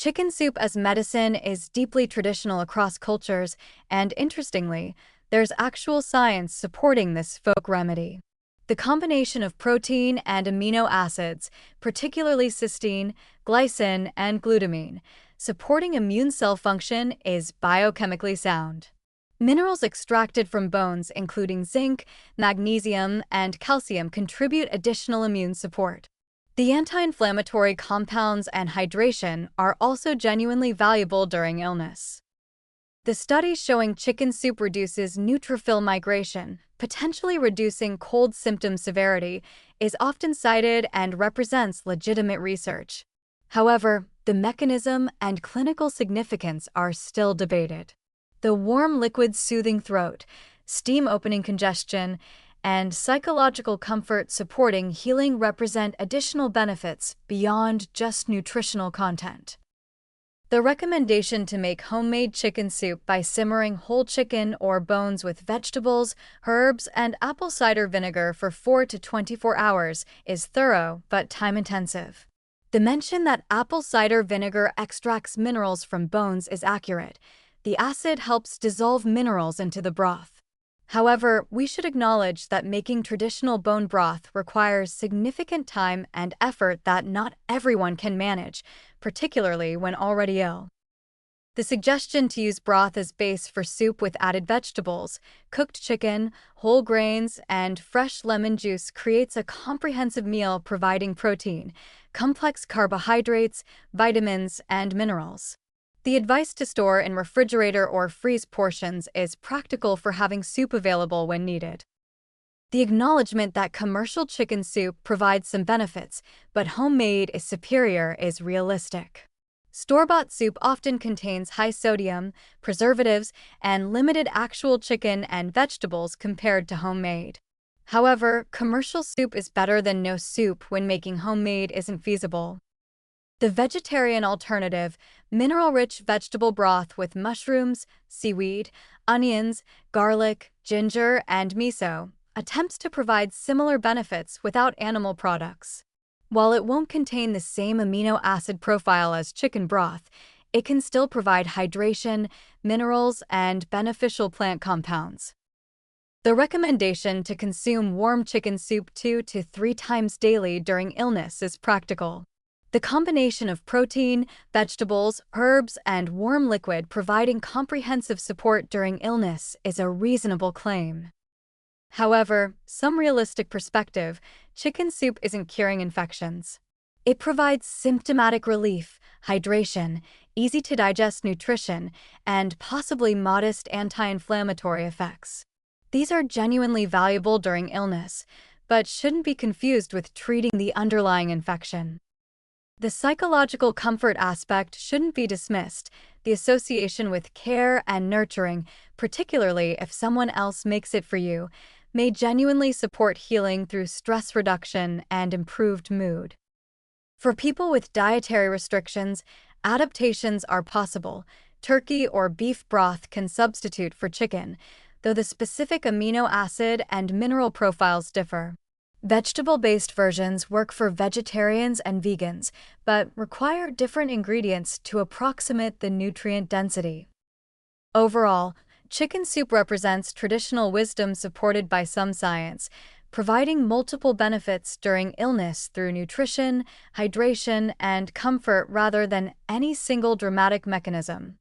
Chicken soup as medicine is deeply traditional across cultures, and interestingly, there's actual science supporting this folk remedy. The combination of protein and amino acids, particularly cysteine, glycine, and glutamine, supporting immune cell function is biochemically sound. Minerals extracted from bones, including zinc, magnesium, and calcium, contribute additional immune support. The anti-inflammatory compounds and hydration are also genuinely valuable during illness. The study showing chicken soup reduces neutrophil migration, potentially reducing cold symptom severity, is often cited and represents legitimate research. However, the mechanism and clinical significance are still debated. The warm liquid soothing throat, steam opening congestion, and psychological comfort supporting healing represent additional benefits beyond just nutritional content. The recommendation to make homemade chicken soup by simmering whole chicken or bones with vegetables, herbs, and apple cider vinegar for 4 to 24 hours is thorough but time-intensive. The mention that apple cider vinegar extracts minerals from bones is accurate. The acid helps dissolve minerals into the broth. However, we should acknowledge that making traditional bone broth requires significant time and effort that not everyone can manage, particularly when already ill. The suggestion to use broth as base for soup with added vegetables, cooked chicken, whole grains, and fresh lemon juice creates a comprehensive meal providing protein, complex carbohydrates, vitamins, and minerals. The advice to store in refrigerator or freeze portions is practical for having soup available when needed. The acknowledgement that commercial chicken soup provides some benefits, but homemade is superior, is realistic. Store-bought soup often contains high sodium, preservatives, and limited actual chicken and vegetables compared to homemade. However, commercial soup is better than no soup when making homemade isn't feasible. The vegetarian alternative, mineral-rich vegetable broth with mushrooms, seaweed, onions, garlic, ginger, and miso, attempts to provide similar benefits without animal products. While it won't contain the same amino acid profile as chicken broth, it can still provide hydration, minerals, and beneficial plant compounds. The recommendation to consume warm chicken soup 2 to 3 times daily during illness is practical. The combination of protein, vegetables, herbs, and warm liquid providing comprehensive support during illness is a reasonable claim. However, some realistic perspective, chicken soup isn't curing infections. It provides symptomatic relief, hydration, easy-to-digest nutrition, and possibly modest anti-inflammatory effects. These are genuinely valuable during illness, but shouldn't be confused with treating the underlying infection. The psychological comfort aspect shouldn't be dismissed. The association with care and nurturing, particularly if someone else makes it for you, may genuinely support healing through stress reduction and improved mood. For people with dietary restrictions, adaptations are possible. Turkey or beef broth can substitute for chicken, though the specific amino acid and mineral profiles differ. Vegetable-based versions work for vegetarians and vegans, but require different ingredients to approximate the nutrient density. Overall, chicken soup represents traditional wisdom supported by some science, providing multiple benefits during illness through nutrition, hydration, and comfort rather than any single dramatic mechanism.